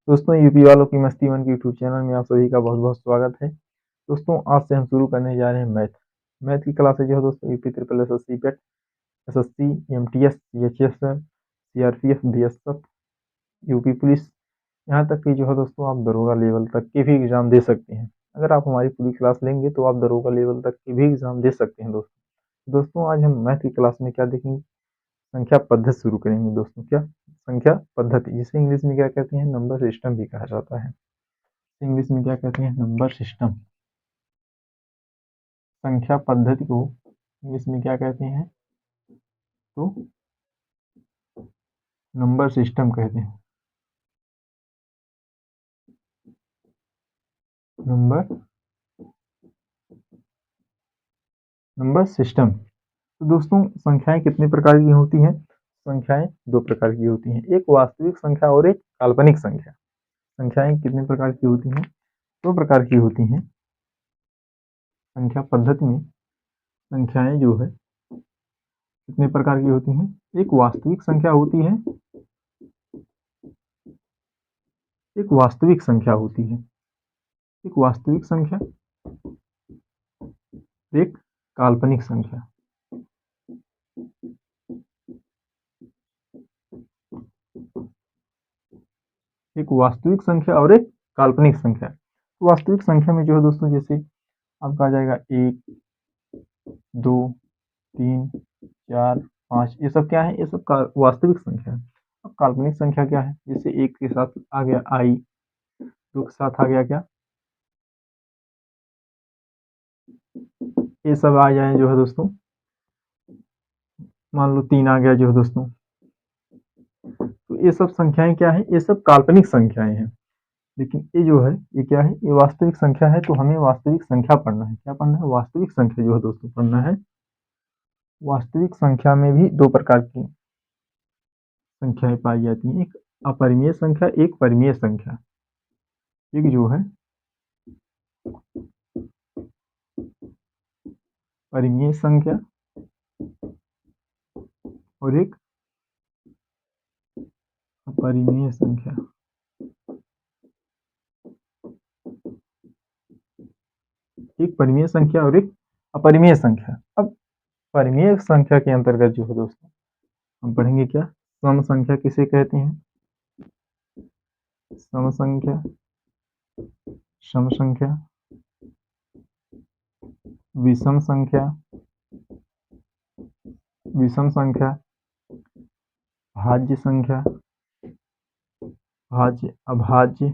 दोस्तों यूपी वालों की मस्ती वन के यूट्यूब चैनल में आप सभी का बहुत बहुत स्वागत है। दोस्तों आज से हम शुरू करने जा रहे हैं मैथ की क्लासेज जो है दोस्तों UP triple S S C PET SSC MTS CHS CRPF BSF UP police यहाँ तक कि जो है दोस्तों आप दरोगा लेवल तक के भी एग्जाम दे सकते हैं। अगर आप हमारी पूरी क्लास लेंगे तो आप दरोगा लेवल तक के भी एग्जाम दे सकते हैं। दोस्तों आज हम मैथ की क्लास में क्या देखेंगे, संख्या पद्धति शुरू करेंगे। दोस्तों क्या संख्या पद्धति, जिसे इंग्लिश में क्या कहते हैं, नंबर सिस्टम भी कहा जाता है। इंग्लिश में क्या कहते हैं, नंबर सिस्टम। संख्या पद्धति को इंग्लिश में क्या कहते हैं, तो नंबर सिस्टम कहते हैं। Number system. तो दोस्तों संख्याएं कितने प्रकार की होती हैं? संख्याएं दो प्रकार की होती हैं, एक वास्तविक संख्या और एक काल्पनिक संख्या। संख्याएं कितने प्रकार की होती हैं? दो प्रकार की होती हैं। संख्या पद्धति में संख्याएं जो है कितने प्रकार की होती हैं? एक वास्तविक संख्या होती है, एक वास्तविक संख्या होती है, एक वास्तविक संख्या, एक काल्पनिक संख्या। एक वास्तविक संख्या और एक काल्पनिक संख्या। वास्तविक संख्या में जो है दोस्तों, जैसे आपका आ जाएगा 1 2 3 4 5, ये सब क्या है, ये सब वास्तविक संख्या है। अब काल्पनिक संख्या क्या है, जैसे 1 के साथ आ गया आई, 2 के साथ आ गया क्या, ये सब आ जाए जो है दोस्तों। मान लो 3 आ गया जो है दोस्तों, तो ये सब संख्याएं क्या है, ये सब काल्पनिक संख्याएं हैं। लेकिन ये जो है ये क्या है, ये वास्तविक संख्या है। तो हमें वास्तविक संख्या पढ़ना है। क्या पढ़ना है? वास्तविक संख्या जो है दोस्तों पढ़ना है। वास्तविक संख्या में भी दो प्रकार की संख्याएं पाई जाती हैं, एक अपरिमेय संख्या, एक परिमेय संख्या। एक जो है परिमेय संख्या और एक अपरिमेय संख्या। एक परिमेय संख्या और एक अपरिमेय संख्या। अब परिमेय संख्या के अंतर्गत जो है दोस्तों हम पढ़ेंगे क्या, सम संख्या किसे कहते हैं, सम संख्या, सम संख्या, विषम संख्या, विषम संख्या, भाज्य संख्या, भाज्य अभाज्य,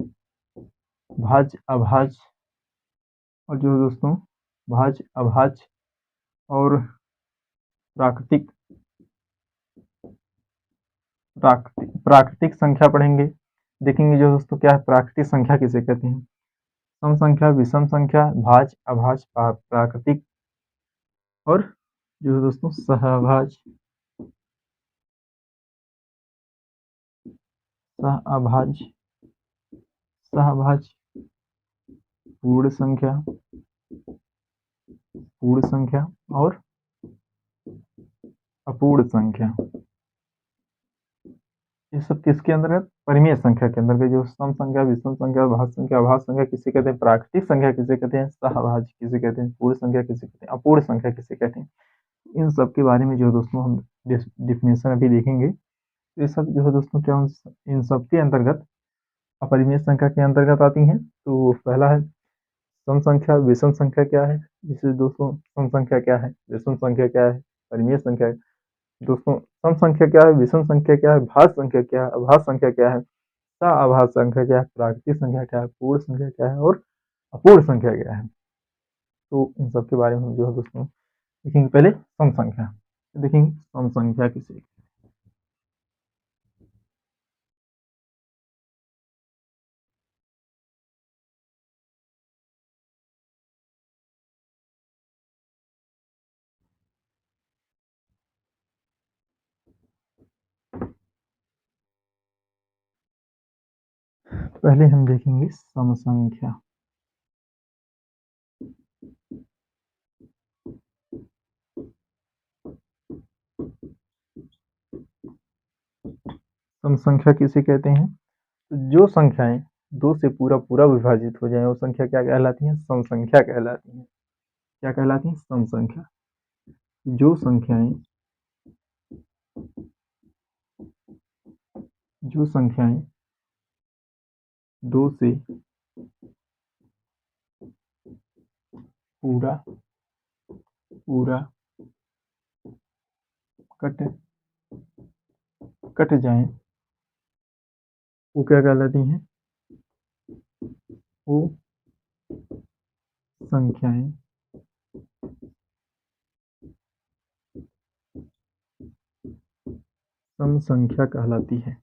भाज्य अभाज्य, और जो है दोस्तों भाज्य अभाज्य, और प्राकृतिक प्राकृतिक संख्या पढ़ेंगे। देखेंगे जो दोस्तों क्या है, प्राकृतिक संख्या किसे कहते हैं, सम संख्या, विषम संख्या, भाज्य अभाज्य, प्राकृतिक, और जो है दोस्तों सहअभाज्य, सहअभाज्य, सहअभाज्य, पूर्ण संख्या, पूर्ण संख्या, और अपूर्ण संख्या। ये सब किसके अंतर्गत, परिमेय संख्या के अंतर्गत। जो सम संख्या, विषम संख्या, भाज्य संख्या, अभाज्य संख्या किसे कहते हैं, प्राकृतिक संख्या किसे कहते हैं, सहअभाज्य किसे कहते हैं, पूर्ण संख्या किसे कहते हैं, अपूर्ण संख्या किसे कहते हैं। इन सब के बारे में जो है दोस्तों हम डिफिनेशन अभी देखेंगे। ये सब जो है दोस्तों क्या इन सब के अंतर्गत अपरिमेय संख्या के अंतर्गत आती हैं। तो पहला है सम संख्या, विषम संख्या क्या है, जिसे दोस्तों सम संख्या क्या है, विषम संख्या क्या है, परिमेय संख्या है। दोस्तों सम संख्या क्या है, विषम संख्या क्या है, भाज्य संख्या क्या है, अभाज्य संख्या क्या है, अभाज्य संख्या क्या है, प्राकृतिक संख्या क्या है, पूर्ण संख्या क्या है, और अपूर्ण संख्या क्या है। तो इन सब के बारे में जो है दोस्तों देखेंगे। पहले सम संख्या देखेंगे, सम संख्या किसे, पहले हम देखेंगे सम संख्या। सम संख्या किसे कहते हैं, तो जो संख्याएं 2 से पूरा पूरा विभाजित हो जाए वो संख्या क्या कहलाती है? सम संख्या कहलाती है। क्या कहलाती है? सम संख्या। जो संख्याएं 2 से पूरा पूरा कट कट जाए वो क्या कहलाती हैं? वो संख्याएं सम संख्या कहलाती है।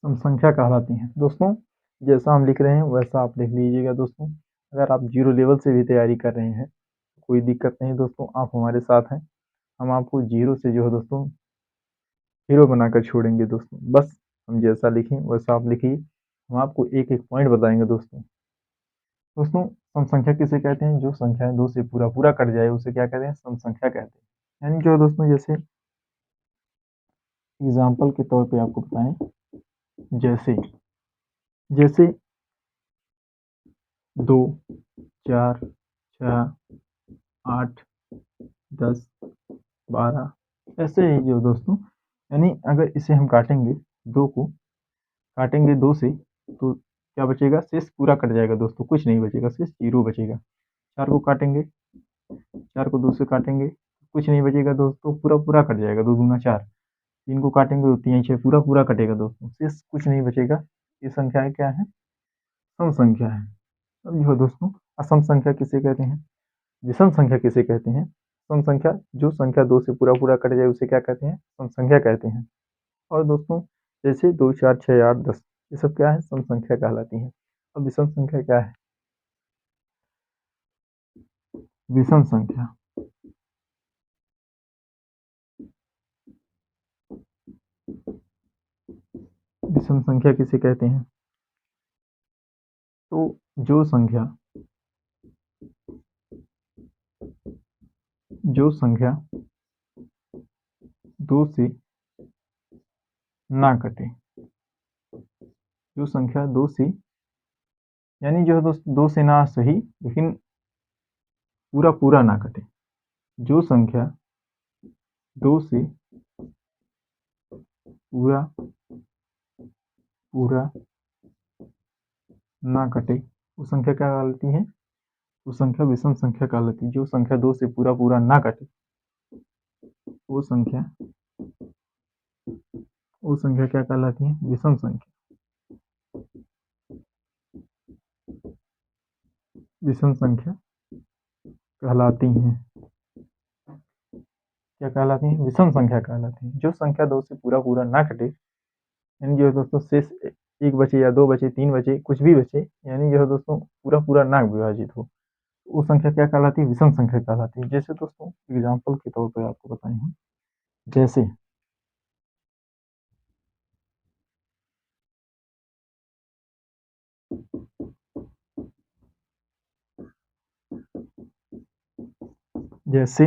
सम संख्या कहलाती हैं। दोस्तों जैसा हम लिख रहे हैं वैसा आप लिख लीजिएगा दोस्तों। अगर आप जीरो लेवल से भी तैयारी कर रहे हैं कोई दिक्कत नहीं दोस्तों, आप हमारे साथ हैं। हम आपको जीरो से जो है दोस्तों हीरो बनाकर छोड़ेंगे दोस्तों। बस हम जैसा लिखें वैसा आप लिखिए। हम आपको एक एक पॉइंट बताएंगे दोस्तों। दोस्तों सम संख्या किसे कहते हैं? जो संख्याएं 2 से पूरा पूरा कट जाए उसे क्या कहते हैं? सम संख्या कहते हैं। यानी जो दोस्तों जैसे एग्जाम्पल के तौर पे आपको बताएं, जैसे जैसे 2, 4, 6, 8, 10, 12 ऐसे ही जो दोस्तों, यानी अगर इसे हम काटेंगे 2 को काटेंगे 2 से तो क्या बचेगा? शेष पूरा कट जाएगा दोस्तों, कुछ नहीं बचेगा, शेष 0 बचेगा। 4 को काटेंगे, 4 को 2 से काटेंगे, कुछ नहीं बचेगा दोस्तों, पूरा पूरा कट जाएगा, 2 दूना 4। 3 को काटेंगे तो 3 6 पूरा पूरा कटेगा दोस्तों, शेष कुछ नहीं बचेगा। ये संख्याएं क्या है? सम संख्या है। अब देखो दोस्तों असम संख्या किसे कहते हैं? विषम संख्या किसे कहते हैं? सम संख्या जो संख्या 2 से पूरा पूरा कट जाए उसे क्या कहते हैं? सम संख्या कहते हैं। और दोस्तों जैसे 2 4 6 8 10 ये सब क्या है? सम संख्या कहलाती है। अब विषम संख्या क्या है? विषम संख्या विषम संख्या किसे कहते हैं? तो जो संख्या जो संख्या 2 से ना कटे, जो संख्या 2 से यानी जो है दोस्तों 2 से ना सही लेकिन पूरा पूरा ना कटे, जो संख्या 2 से पूरा पूरा ना कटे वो संख्या क्या कहलाती है? वो संख्या विषम संख्या कहलाती है। जो संख्या 2 से पूरा पूरा ना कटे वो संख्या क्या कहलाती है? विषम संख्या। विषम संख्या कहलाती हैं। क्या कहलाती हैं? विषम संख्या कहलाती हैं। जो संख्या 2 से पूरा पूरा ना कटे यानी जो है दोस्तों शेष 1 बचे या 2 बचे 3 बचे कुछ भी बचे, यानी जो है दोस्तों पूरा पूरा ना विभाजित हो, वो संख्या क्या कहलाती है? विषम संख्या कहलाती है। जैसे दोस्तों एग्जाम्पल के तौर पर आपको बताए हैं, जैसे जैसे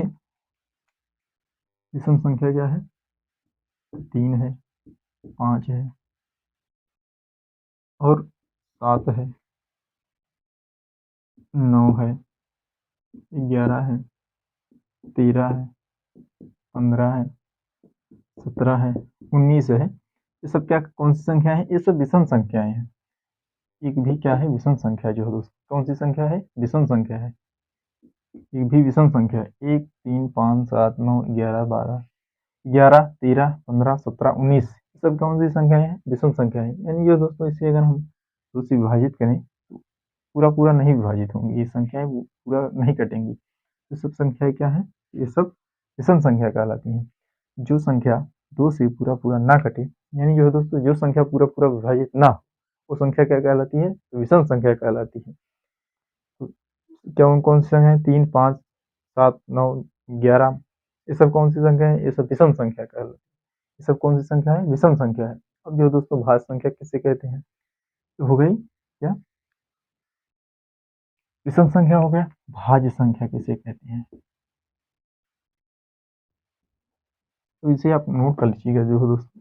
विषम संख्या क्या है? 3 है, 5 है और 7 है, 9 है, 11 है, 13 है, 15 है, 17 है, 19 है। ये सब क्या कौन सी संख्या है? ये सब विषम संख्याएं हैं। एक भी क्या है? विषम संख्या जो है दोस्तों। कौन सी संख्या है? विषम संख्या है। एक भी विषम संख्या है। 1 3 5 7 9 11 12 11 13 15 17 19 ये सब कौन सी संख्या है? विषम संख्या है। यानी जो दोस्तों इसे अगर हम दो से विभाजित करें तो पूरा पूरा नहीं विभाजित होंगी, ये संख्याएं पूरा नहीं कटेंगी। ये सब संख्याएं क्या है? ये सब विषम संख्या कहलाती हैं। जो संख्या 2 से पूरा पूरा ना कटे यानी जो है दोस्तों जो संख्या पूरा पूरा विभाजित ना हो वो संख्या क्या कहलाती है? विषम संख्या कहलाती है। तो क्या कौन सी संख्या है? 3 5 7 9 11 ये सब कौन सी संख्या है? ये सब विषम संख्या कहलाती है। ये सब कौन सी संख्या है? विषम संख्या है। अब जो दोस्तों भाज्य संख्या किसे कहते हैं? तो हो गई क्या? विषम संख्या हो गया। भाज्य संख्या किसे कहते हैं? तो इसे आप नोट कर लीजिएगा जो है दोस्तों।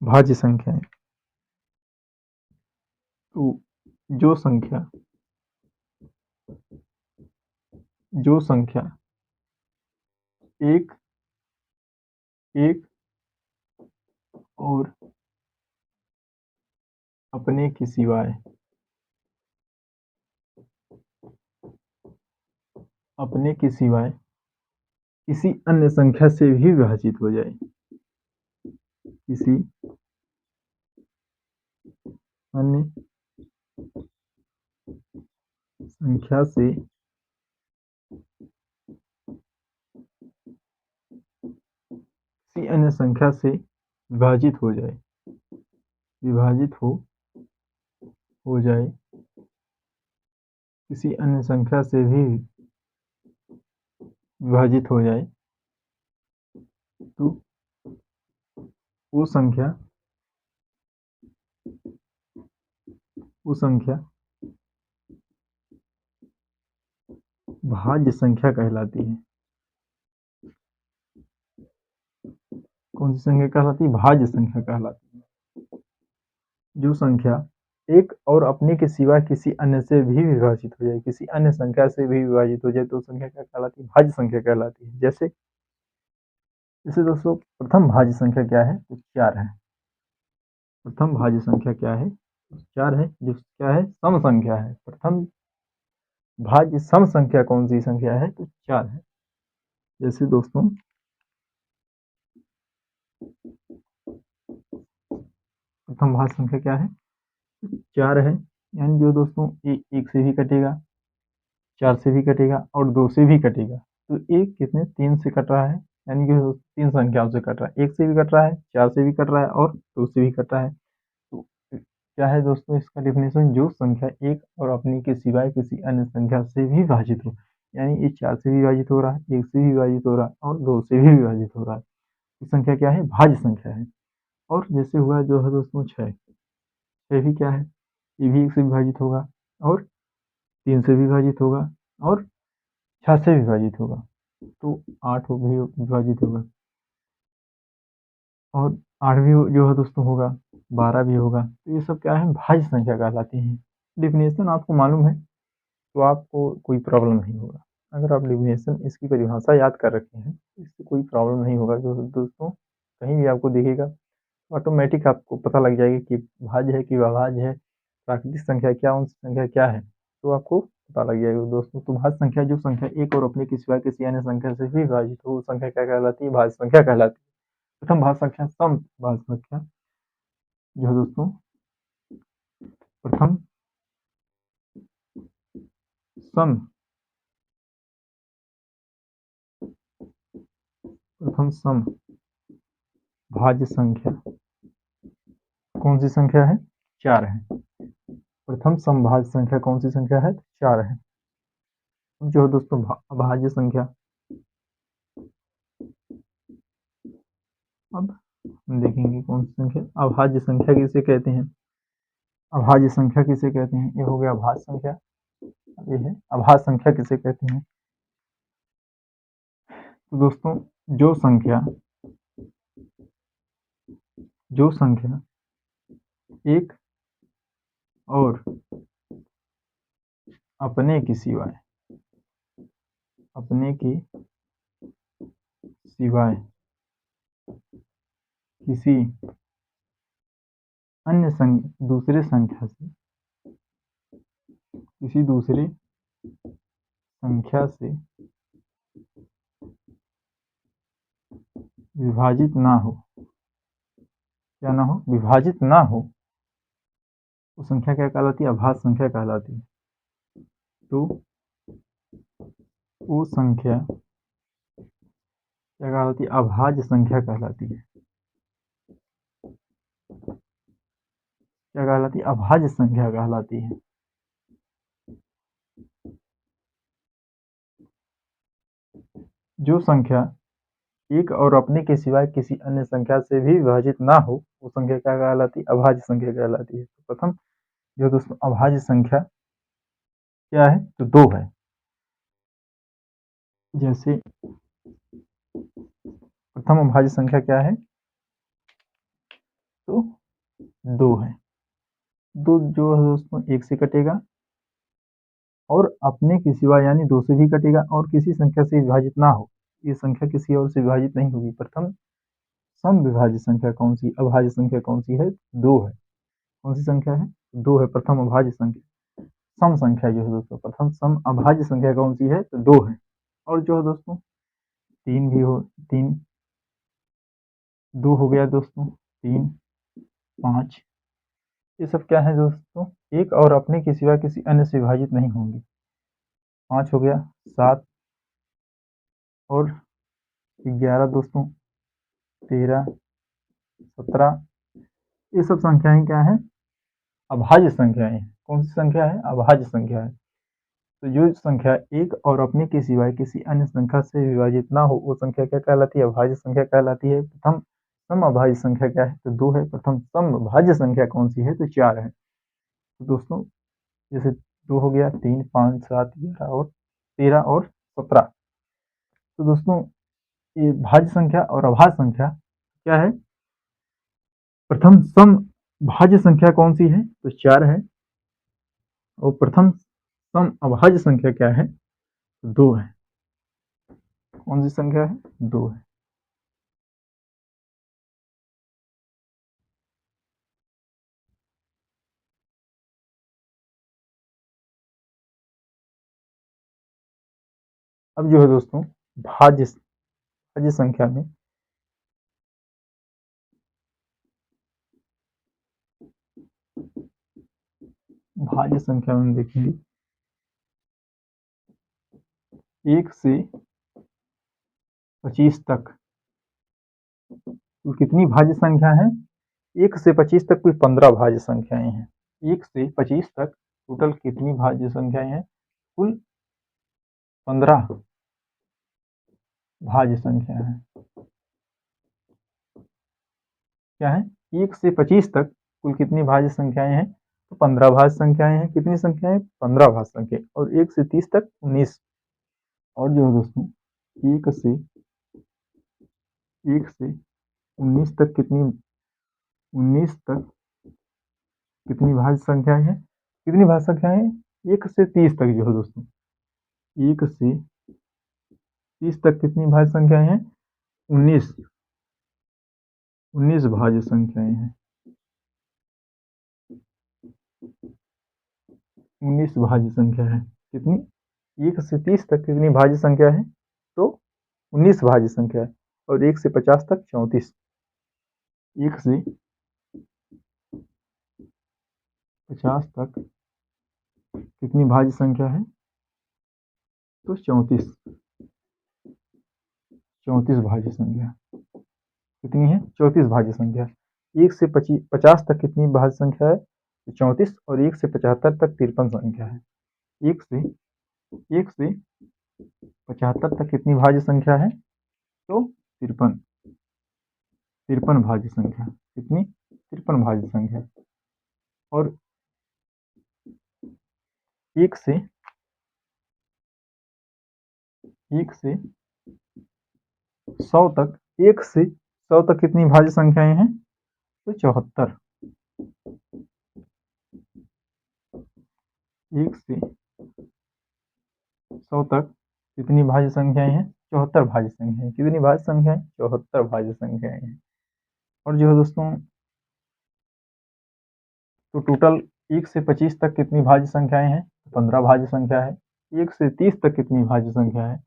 भाज्य संख्याएं, तो जो संख्या जो संख्या एक एक और अपने के सिवाय अपने के सिवाय किसी अन्य संख्या से भी विभाजित हो जाए, किसी अन्य संख्या से किसी अन्य संख्या से विभाजित हो जाए, विभाजित हो जाए, किसी अन्य संख्या से भी विभाजित हो जाए, तो वो संख्या भाज्य संख्या कहलाती है। कौन सी संख्या कहलाती है? भाज्य संख्या कहलाती है। जो संख्या एक और अपने के सिवा किसी अन्य से भी विभाजित हो जाए, किसी अन्य संख्या से भी विभाजित हो जाए, तो संख्या क्या कहलाती है? भाज्य संख्या कहलाती है। जैसे जैसे दोस्तों प्रथम भाज्य संख्या क्या है? तो 4 है। प्रथम भाज्य संख्या क्या है? 4 है, जो क्या है? सम संख्या है। प्रथम भाज्य सम संख्या कौन सी संख्या है? तो 4 है। जैसे दोस्तों प्रथम भाज्य संख्या क्या है? 4 है, यानी जो दोस्तों एक से भी कटेगा, 4 से भी कटेगा और 2 से भी कटेगा। तो एक कितने 3 से कट रहा है, यानी कि 3 संख्याओं से कट रहा है। 1 से भी कट रहा है, 4 से भी कट रहा है और 2 से भी कट रहा है। तो क्या है दोस्तों इसका डेफिनेशन? जो संख्या एक और अपने के सिवाय किसी अन्य संख्या से भी विभाजित हो, यानी ये 4 से भी विभाजित हो रहा है, 1 से भी विभाजित हो रहा है और 2 से भी विभाजित हो रहा है। ये संख्या क्या है? भाज्य संख्या है। और जैसे हुआ जो है दोस्तों 6, 6 भी क्या है? ये भी 1 से विभाजित होगा और 3 से विभाजित होगा और 6 से विभाजित होगा, तो 8 भी विभाजित होगा और 8 भी जो है दोस्तों होगा, 12 भी होगा। तो ये सब क्या है? भाज्य संख्या कहलाती है। डेफिनेशन आपको मालूम है तो आपको कोई प्रॉब्लम नहीं होगा। अगर आप डेफिनेशन इसकी परिभाषा याद कर रखे हैं तो इससे कोई प्रॉब्लम नहीं होगा। जो दोस्तों कहीं भी आपको दिखेगा ऑटोमेटिक आपको पता लग जाएगा कि भाज्य है कि अभाज्य है, प्राकृतिक संख्या क्या, उनकी संख्या क्या है, तो आपको पता लग जाएगा दोस्तों। तो भाज्य संख्या जो संख्या एक और अपने के सिवाय किसी अन्य संख्या से भी विभाजित हो, वो संख्या क्या कहलाती है? भाज्य संख्या कहलाती है। प्रथम भाज्य संख्या सम भाज्य संख्या जो है दोस्तों प्रथम सम प्रथम सम भाज्य संख्या कौन सी संख्या है? 4 है। प्रथम समभाज्य संख्या कौन सी संख्या है? 4 है। जो है दोस्तों अभाज्य संख्या, अब हम देखेंगे कौन सी संख्या अभाज्य संख्या किसे कहते हैं। अभाज्य संख्या किसे कहते हैं? ये हो गया अभाज्य संख्या, ये है अभाज्य संख्या किसे कहते हैं? तो दोस्तों जो संख्या एक और अपने के सिवाय अपने के सिवाय किसी अन्य दूसरे संख्या से किसी दूसरे संख्या से विभाजित ना हो, क्या ना हो? विभाजित ना हो, वो संख्या क्या कहलाती है? अभाज्य संख्या कहलाती है। तो वो संख्या क्या कहलाती है? अभाज्य संख्या कहलाती है। क्या कहलाती है? अभाज्य संख्या कहलाती है। जो संख्या एक और अपने के सिवाय किसी अन्य संख्या से भी विभाजित ना हो, वो संख्या क्या कहलाती है? अभाज्य संख्या कहलाती है। तो प्रथम जो दोस्तों अभाज्य संख्या क्या है? तो 2 है। जैसे प्रथम अभाज्य संख्या क्या है? तो 2 है। 2 जो है दोस्तों 1 से कटेगा और अपने के सिवा यानी 2 से भी कटेगा और किसी संख्या से विभाजित ना हो, ये संख्या किसी और से विभाजित नहीं होगी। प्रथम समविभाज्य संख्या कौन सी? अभाज्य संख्या कौन सी है? 2 है। कौन सी संख्या है? 2 है प्रथम अभाज्य संख्या। सम संख्या जो है दोस्तों प्रथम सम अभाज्य संख्या कौन सी है? तो 2 है। और जो है दोस्तों 3 भी हो, 3 2 हो गया दोस्तों, 3 5 ये सब क्या है दोस्तों? एक और अपने के सिवा किसी अन्य से विभाजित नहीं होंगे। 5 हो गया, 7 और 11 दोस्तों, 13 17 ये सब संख्याएं क्या है? अभाज्य संख्याएं हैं। कौन सी संख्या है? अभाज्य संख्या है। तो जो संख्या एक और अपने के सिवाय किसी अन्य संख्या से विभाजित ना हो, वो संख्या क्या कहलाती है? अभाज्य संख्या कहलाती है। प्रथम सम अभाज्य संख्या क्या है? तो 2 है। प्रथम सम भाज्य संख्या कौन सी है? तो 4 है। तो दोस्तों जैसे 2 हो गया, 3 5 7 11 और 13 और 17। तो दोस्तों ये भाज्य संख्या और अभाज्य संख्या क्या है? प्रथम सम भाज्य संख्या कौन सी है? तो 4 है। और प्रथम सम अभाज्य संख्या क्या है? 2 है। कौन सी संख्या है? 2 है। अब जो है दोस्तों भाज्य भाज्य संख्या में भाज्य संख्या में देखेंगे 1 से 25 तक तो कितनी भाज्य संख्या है? 1 से 25 तक कुल 15 भाज्य संख्याएं हैं। 1 से 25 तक टोटल कितनी भाज्य संख्याएं हैं? कुल 15 भाज्य संख्या है। क्या है? 1 से 25 तक कुल कितनी भाज्य संख्याएं हैं? तो 15 भाज्य संख्याएं हैं। कितनी संख्याएं? 15 भाज्य संख्या। और 1 से 30 तक 19। और जो है दोस्तों 1 से 19 तक कितनी 19 तक कितनी भाज्य संख्याएं हैं? कितनी भाज्य संख्याएं? 1 से 30 तक जो है दोस्तों 1 से 30 तक कितनी भाज्य संख्याएं हैं? 19 19 भाज्य संख्याएं हैं। 19 भाज्य संख्या है। कितनी? 1 से 30 तक कितनी भाज्य संख्या है? तो 19 भाज्य संख्या है। और 1 से 50 तक 34। 1 से 50 तक कितनी भाज्य संख्या है? तो 34 34 भाज्य संख्या। कितनी है? 34 भाज्य संख्या। 1 से 50 तक कितनी भाज्य संख्या है? तो 34। और 1 से 75 तक 53 संख्या है। 1 से 75 तक कितनी भाज्य संख्या है? तो 53 53 भाज्य संख्या। कितनी? 53 भाज्य संख्या। और 1 से 100 तक 1 से 100 तक कितनी भाज्य संख्याएं हैं? तो 74। 1 से 100 तक कितनी भाज्य संख्याएं हैं? 74 भाज्य संख्याएं। कितनी भाज्य संख्याएं? 74 भाज्य संख्याएं हैं। और जो है दोस्तों तो टोटल 1 से 25 तक कितनी भाज्य संख्याएं हैं? 15 भाज्य संख्या है। 1 से 30 तक कितनी भाज्य संख्या है?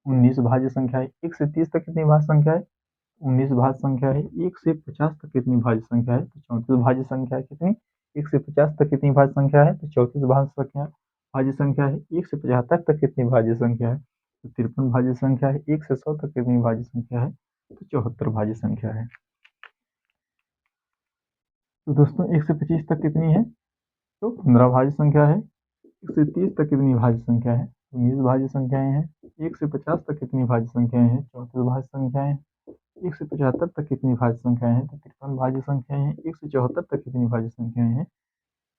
19 भाज्य संख्या है। 1 से 30 तक कितनी भाज्य संख्या है? 19 भाज्य संख्या है। 1 से 50 तक कितनी भाज्य संख्या है? तो 34 भाज्य संख्या है। कितनी? 1 से 50 तक कितनी भाज्य संख्या है? तो 34 भाज्य संख्या है। 1 से 75 तक कितनी भाज्य संख्या है? तो 53 भाज्य संख्या है। 1 से 100 तक कितनी भाज्य संख्या है? तो 74 भाज्य संख्या है। तो दोस्तों 1 से 25 तक कितनी है? तो 15 भाज्य संख्या है। 1 से 30 तक कितनी भाज्य संख्या है? 19 भाज्य संख्याएं हैं। 1 से 50 तक कितनी भाज्य संख्याएं हैं? 34 भाज्य संख्याएं। 1 से 75 तक कितनी भाज्य संख्याएं हैं? तो 53 भाज्य संख्याएं हैं। 1 से 74 तक कितनी भाज्य संख्याएं हैं?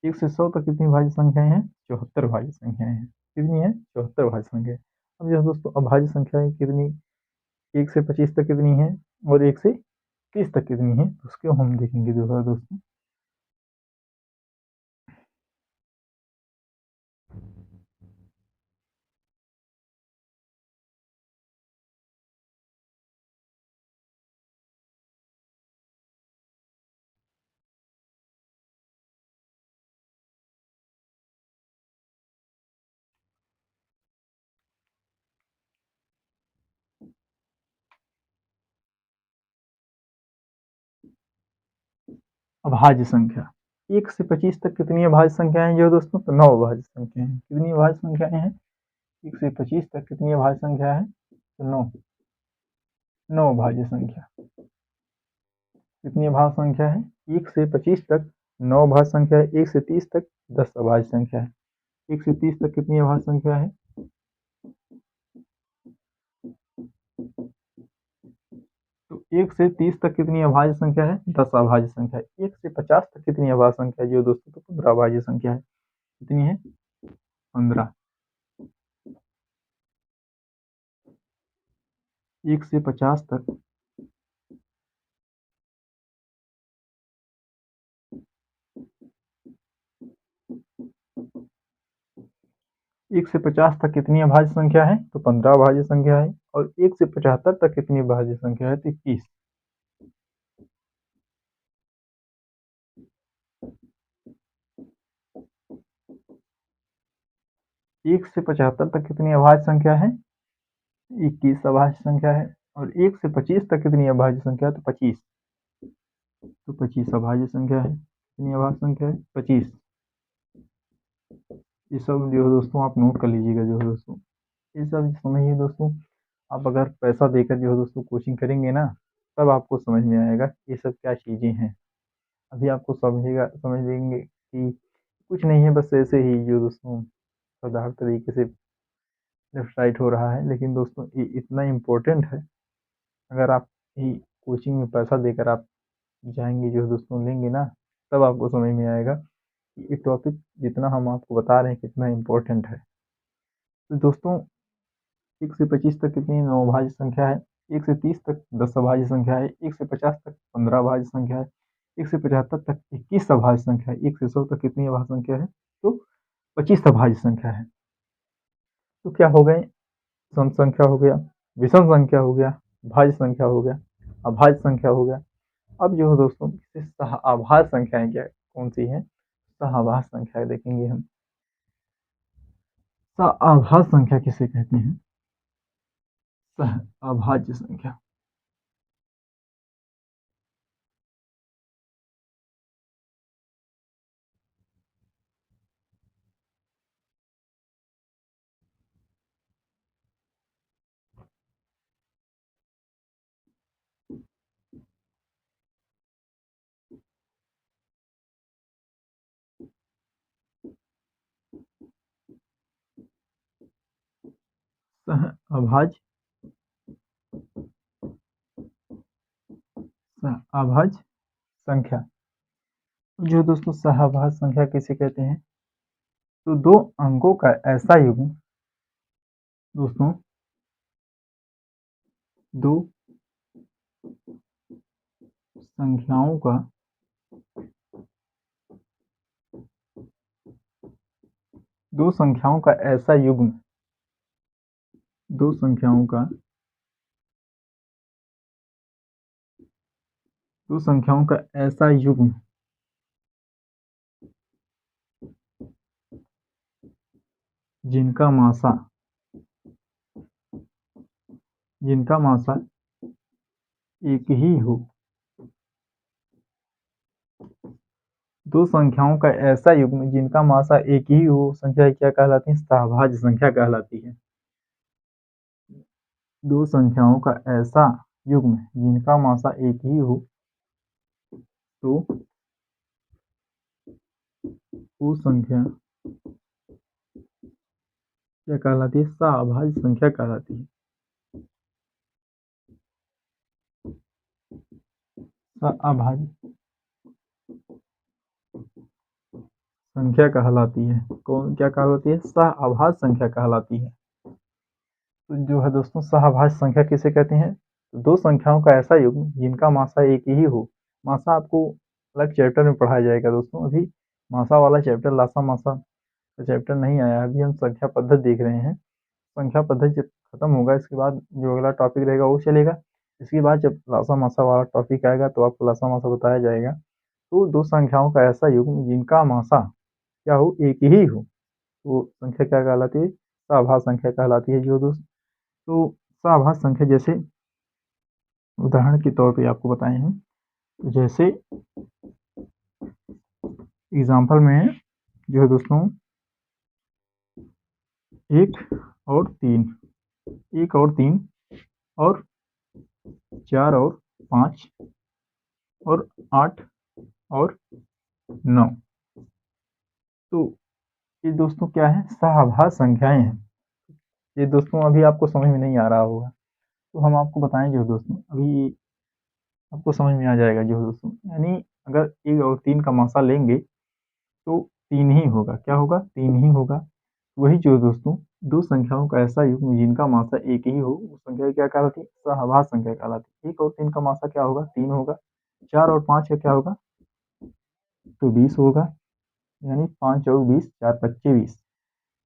1 से 100 तक कितनी भाज्य संख्याएं हैं? 74 भाज्य संख्याएं हैं। कितनी है? 74 भाज्य संख्या। अब यह दोस्तों अभाज्य संख्याएं कितनी 1 से 25 तक कितनी है और 1 से 30 तक कितनी है, उसको हम देखेंगे दोस्तों। अभाज्य संख्या 1 से 25 तक कितनी अभाज्य संख्याएं जो दोस्तों? तो 9 अभाज्य संख्याएं हैं। कितनी अभाज्य संख्याएं हैं? 1 से 25 तक कितनी अभाज्य संख्या है? तो 9 अभाज्य संख्या। कितनी अभाज्य संख्या है? 1 से 25 तक 9 अभाज्य संख्या है। 1 से 30 तक 10 अभाज्य संख्या है। 1 से 30 तक कितनी अभाज्य संख्या है? तो 1 से 30 तक कितनी अभाज्य संख्या है? 10 अभाज्य संख्या है। 1 से 50 तक कितनी अभाज्य संख्या है जो दोस्तों? तो 15 अभाज्य संख्या है। कितनी है? 15। 1 से 50 तक 1 से 50 तक कितनी अभाज्य संख्या है? तो 15 अभाज्य संख्या है। और 1 से 75 तक कितनी अभाज्य संख्या है? तो 21। 1 से 75 तक कितनी अभाज्य संख्या है? 21 अभाज्य संख्या है। और 1 से 25 तक कितनी अभाज्य संख्या है? तो 25। तो 25 अभाज्य संख्या है। कितनी अभाज्य संख्या है? 25। ये सब जो है दोस्तों आप नोट कर लीजिएगा जो है दोस्तों। ये सब समझिए दोस्तों, आप अगर पैसा देकर जो है दोस्तों कोचिंग करेंगे ना, तब आपको समझ में आएगा ये सब क्या चीज़ें हैं। अभी आपको समझ लेंगे कि कुछ नहीं है, बस ऐसे ही जो दोस्तों साधारण तरीके से लेफ्ट राइट हो रहा है। लेकिन दोस्तों ये इतना इम्पोर्टेंट है, अगर आप ही कोचिंग में पैसा देकर आप जाएंगे जो दोस्तों लेंगे ना, तब आपको समझ में आएगा कि ये टॉपिक जितना हम आपको बता रहे हैं कितना इम्पोर्टेंट है। तो दोस्तों 1 से 25 तक कितनी 9 अभाज्य संख्या है। 1 से 30 तक 10 अभाज्य संख्या है। 1 से 50 तक 15 अभाज्य संख्या है। 1 से 75 तक 21 अभाज्य संख्या है। 1 से 100 तक कितनी अभाज्य संख्या है? तो 25 अभाज्य संख्या है। तो क्या हो गए? सम संख्या हो गया, विषम संख्या हो गया, भाज्य संख्या हो गया, अभाज्य संख्या हो गया। अब जो है दोस्तों सहअभाज्य संख्याएं क्या कौन सी हैं? सहअभाज्य संख्याएं देखेंगे हम। सहअभाज्य संख्या किसे कहते हैं? सहअभाज्य संख्या। सहअभाज्य सहअभाज्य संख्या जो दोस्तों सहअभाज्य संख्या किसे कहते हैं? तो दो अंकों का ऐसा युग्म दोस्तों, दो संख्याओं का दो संख्याओं का ऐसा युग्म दो संख्याओं का दो संख्याओं का ऐसा युग्म जिनका मासा एक ही हो। दो संख्याओं का ऐसा युग्म जिनका मासा एक ही हो, संख्या क्या कहलाती है? सहअभाज्य संख्या कहलाती है। दो संख्याओं का ऐसा युग्म जिनका मासा एक ही हो तो वो संख्या क्या कहलाती है? सह-अभाज्य संख्या कहलाती है। सह-अभाज्य संख्या कहलाती है। कौन क्या कहलाती है? सह-अभाज्य संख्या कहलाती है। तो जो है दोस्तों सह-अभाज्य संख्या किसे कहते हैं? तो दो संख्याओं का ऐसा युग्म जिनका मासा एक ही हो। मासा आपको अलग चैप्टर में पढ़ाया जाएगा दोस्तों। अभी मासा वाला चैप्टर लासा मासा का चैप्टर नहीं आया। अभी हम संख्या पद्धति देख रहे हैं। संख्या पद्धति जब खत्म होगा इसके बाद जो अगला टॉपिक रहेगा वो चलेगा। इसके बाद जब लासा मासा वाला टॉपिक आएगा तो आपको लासा मासा बताया जाएगा। तो दो संख्याओं का ऐसा युग्म जिनका मासा क्या हो? एक ही हो, वो संख्या क्या कहलाती है? सह-अभाज्य संख्या कहलाती है। जो दोस्त तो सह-अभाज्य संख्या जैसे उदाहरण के तौर पे आपको बताए हैं। तो जैसे एग्जाम्पल में जो है दोस्तों 1 और 3, 1 और 3 और 4 और 5 और 8 और 9। तो ये दोस्तों क्या है? सह-अभाज्य संख्याएं हैं। ये दोस्तों अभी आपको समझ में नहीं आ रहा होगा तो हम आपको बताएं जो दोस्तों अभी आपको समझ में आ जाएगा जो दोस्तों। यानी अगर 1 और 3 का मासा लेंगे तो 3 ही होगा। क्या होगा? 3 ही होगा। वही जो दोस्तों दो संख्याओं का ऐसा युग्म जिनका मासा एक ही हो वो संख्या क्या कहलाती है? सह-अभाज्य संख्या कहलाती है। 1 और 3 का मासा क्या होगा? 3 होगा। 4 और 5 का क्या होगा? तो 20 होगा। यानी 5 चौक 20, 4 पच्चे 20।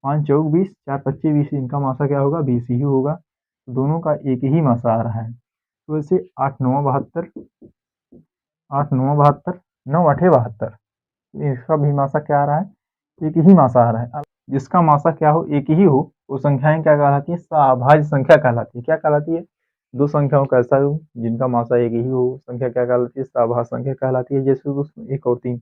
5 चौक 20, 4 पच्चे 20, इनका मासा क्या होगा? 20 ही होगा। दोनों का एक ही मासा आ रहा है। तो ऐसे 8 9 72, 8 9 72, 9 8 72, इसका भी मासा क्या आ रहा है? एक ही मासा आ रहा है। जिसका मासा क्या हो? एक ही हो, वो संख्याएं क्या कहलाती है? सह-अभाज्य संख्या कहलाती है। क्या कहलाती है? दो संख्याओं का ऐसा हो जिनका मासा एक ही हो, संख्या क्या कहलाती है? सह-अभाज्य संख्या कहलाती है। जैसे दोस्तों 1 और 3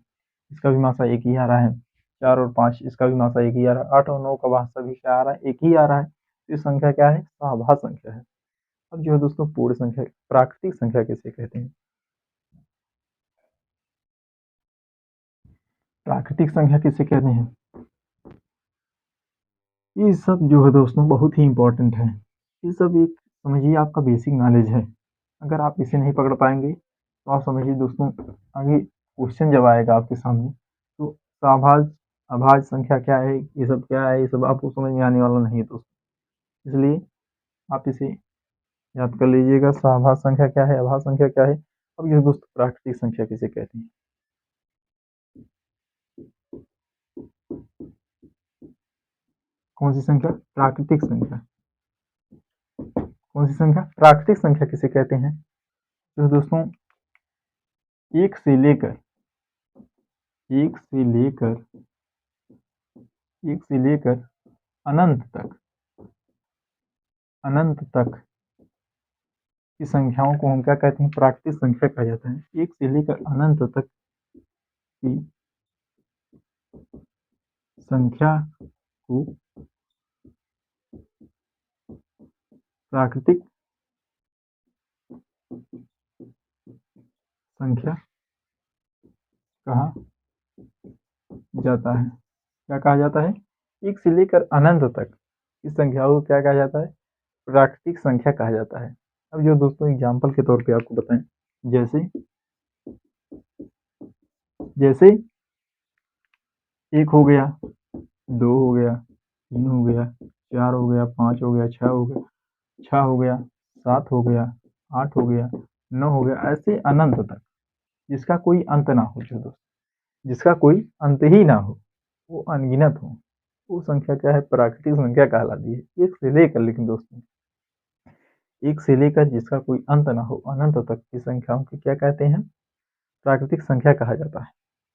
इसका भी मासा एक ही आ रहा है। 4 और 5 इसका भी मासा एक ही आ रहा है। 8 और 9 का मासा भी क्या आ रहा है? एक ही आ रहा है। तो ये संख्या क्या है? सह-अभाज्य संख्या है। अब जो है दोस्तों पूर्ण संख्या, प्राकृतिक संख्या किसे कहते हैं? प्राकृतिक संख्या किसे कहते हैं? ये सब जो है दोस्तों बहुत ही इम्पोर्टेंट है। ये सब एक समझिए आपका बेसिक नॉलेज है। अगर आप इसे नहीं पकड़ पाएँगे तो आप समझिए दोस्तों आगे क्वेश्चन जब आएगा आपके सामने तो सह-अभाज्य, अभाज्य संख्या क्या है, ये सब क्या है, ये सब आपको समझ में आने वाला नहीं है दोस्तों। इसलिए आप इसे याद कर लीजिएगा सह-अभाज्य संख्या क्या है, अभाज्य संख्या क्या है। अब ये दोस्तों प्राकृतिक संख्या किसे कहते हैं? कौन सी संख्या? प्राकृतिक संख्या। कौन सी संख्या? प्राकृतिक संख्या किसे कहते हैं? तो दोस्तों 1 से लेकर 1 से लेकर 1 से लेकर अनंत तक, अनंत तक की संख्याओं को हम क्या कहते हैं? प्राकृतिक संख्या कहा जाता है। 1 से लेकर अनंत तक की संख्या को प्राकृतिक संख्या कहा जाता है। क्या कहा जाता है? 1 से लेकर अनंत तक की संख्याओं को क्या कहा जाता है? प्राकृतिक संख्या कहा जाता है। अब जो दोस्तों एग्जाम्पल के तौर पे आपको बताएं, जैसे जैसे 1 हो गया, 2 हो गया, 3 हो गया, 4 हो गया, 5 हो गया, 6 हो गया, 6 हो गया, 7 हो गया, 8 हो गया, 9 हो गया, ऐसे अनंत तक जिसका कोई अंत ना हो। जो दोस्त जिसका कोई अंत ही ना हो, वो अनगिनत हो, वो संख्या क्या है? प्राकृतिक संख्या कहलाती है। 1 से लेकर, लेकिन दोस्तों 1 से लेकर जिसका कोई अंत ना हो, अनंत तक की संख्याओं को क्या कहते हैं? प्राकृतिक संख्या कहा जाता है।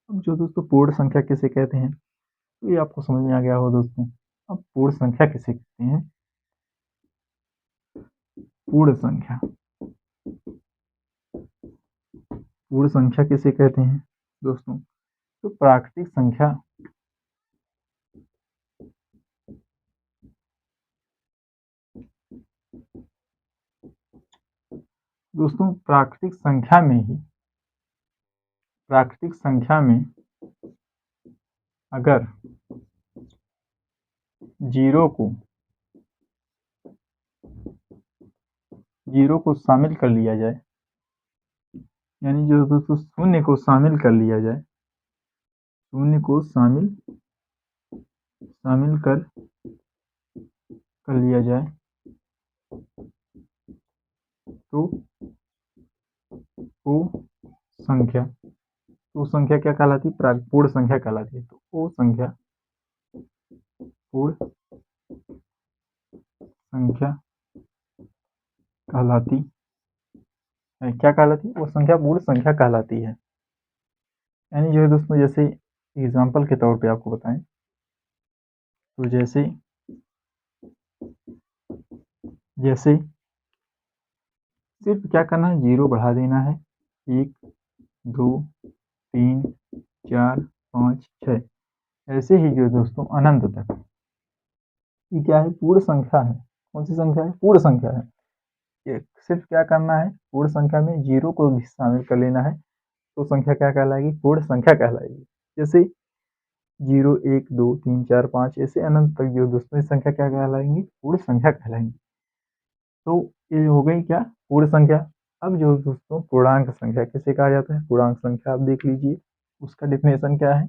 अब जो दोस्तों पूर्ण संख्या किसे कहते हैं? तो ये आपको समझ में आ गया हो दोस्तों। अब पूर्ण संख्या किसे कहते हैं? पूर्ण संख्या, पूर्ण संख्या किसे कहते हैं दोस्तों? तो प्राकृतिक संख्या दोस्तों प्राकृतिक संख्या में अगर जीरो को शामिल कर लिया जाए, यानी जो दोस्तों शून्य को शामिल कर लिया जाए, शून्य को शामिल कर लिया जाए तो वो संख्या क्या कहलाती है? पूर्ण संख्या कहलाती है। तो वो संख्या पूर्ण संख्या कहलाती है। क्या कहलाती है? वो संख्या पूर्ण संख्या कहलाती है। यानी जो है दोस्तों, जैसे एग्जाम्पल के तौर पे आपको बताएं तो जैसे सिर्फ क्या करना है, जीरो बढ़ा देना है। 1 2 3 4 5 6, ऐसे ही जो दोस्तों अनंत तक। ये क्या है? पूर्ण संख्या है। कौन सी संख्या है? पूर्ण संख्या है। ये सिर्फ क्या करना है, पूर्ण संख्या में जीरो को भी शामिल कर लेना है तो संख्या क्या कहलाएगी? पूर्ण संख्या कहलाएगी। जैसे 0 1 2 3 4 5 ऐसे अनंत तक जो दोस्तों संख्या क्या कहलाएंगी? पूर्ण संख्या कहलाएंगी। तो ये हो गई क्या? पूर्ण संख्या। अब जो दोस्तों पूर्णांक संख्या किसे कहा जाता है? पूर्णांक संख्या आप देख लीजिए, उसका डेफिनेशन क्या है?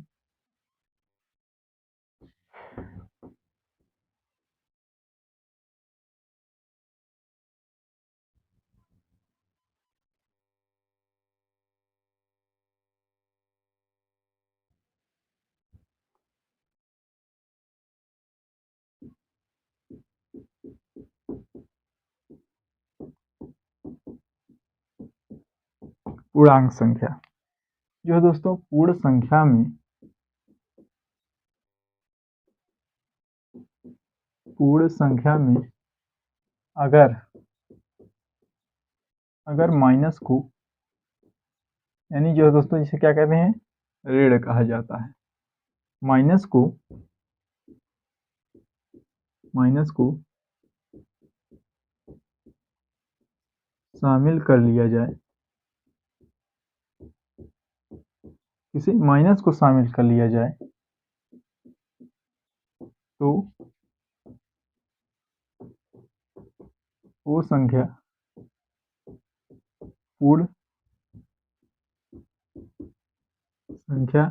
पूर्णांक संख्या। जो दोस्तों पूर्ण संख्या में अगर माइनस को, यानी जो दोस्तों जिसे क्या कहते हैं? ऋण कहा जाता है। माइनस को शामिल कर लिया जाए, किसी माइनस को शामिल कर लिया जाए तो वो संख्या पूर्ण संख्या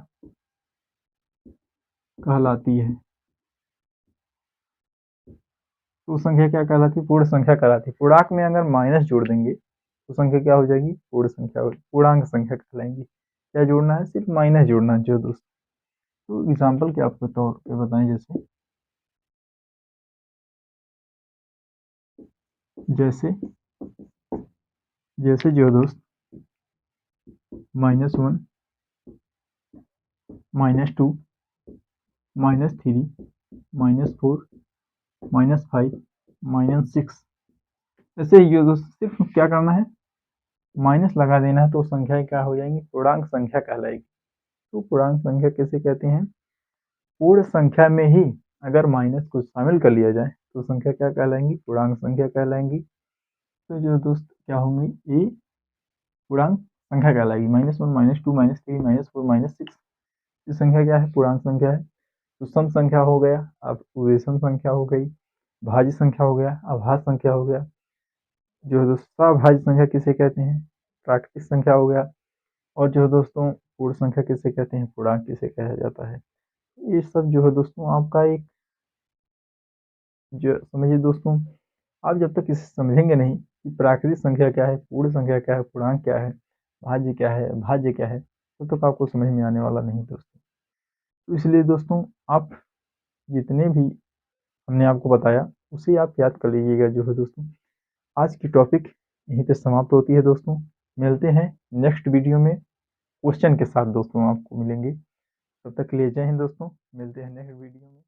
कहलाती है। तो संख्या क्या कहलाती है? पूर्ण संख्या कहलाती है। पूर्णांक में अगर माइनस जोड़ देंगे तो संख्या क्या हो जाएगी? पूर्ण संख्या, पूर्णांक संख्या कहलाएंगी। क्या जोड़ना है? सिर्फ माइनस जोड़ना है जो दोस्तों। तो एग्जाम्पल के आपको तौर पे बताएं, जैसे जो दोस्त -1 -2 -3 -4 -5 -6, ऐसे ही जो दोस्त सिर्फ क्या करना है? माइनस लगा देना है तो संख्या क्या हो जाएंगी? पूर्णांक संख्या कहलाएगी। तो पूर्णांक संख्या किसे कहते हैं? पूर्ण संख्या में ही अगर माइनस को शामिल कर लिया जाए तो संख्या क्या कहलाएंगी? पूर्णांक संख्या कहलाएंगी। तो जो दोस्त क्या होंगी? ये पूर्णांक संख्या कहलाएगी। -1 -2 -3 -4 -6, ये संख्या क्या है? पूर्णांक संख्या है। तो सम संख्या हो गया, अब विषम संख्या हो गई, भाज्य संख्या हो गया, अभाज्य संख्या हो गया। जो दोस्तों अभाज्य संख्या किसे कहते हैं? प्राकृतिक संख्या हो गया। और जो दोस्तों पूर्ण संख्या किसे कहते हैं? पूर्णांक किसे कहा जाता है? ये सब जो है दोस्तों आपका एक, जो समझिए दोस्तों, आप जब तक इसे समझेंगे नहीं कि प्राकृतिक संख्या क्या है, पूर्ण संख्या क्या है, पूर्णांक क्या है, भाज्य क्या है, भाज्य क्या है, तब तक आपको समझ में आने वाला नहीं दोस्तों। तो इसलिए दोस्तों आप जितने भी हमने आपको बताया उसे आप याद कर लीजिएगा। जो है दोस्तों आज की टॉपिक यहीं पे समाप्त होती है दोस्तों। मिलते हैं नेक्स्ट वीडियो में क्वेश्चन के साथ दोस्तों, आपको मिलेंगे। तब तक के लिए जय हिंद दोस्तों, मिलते हैं नेक्स्ट वीडियो में।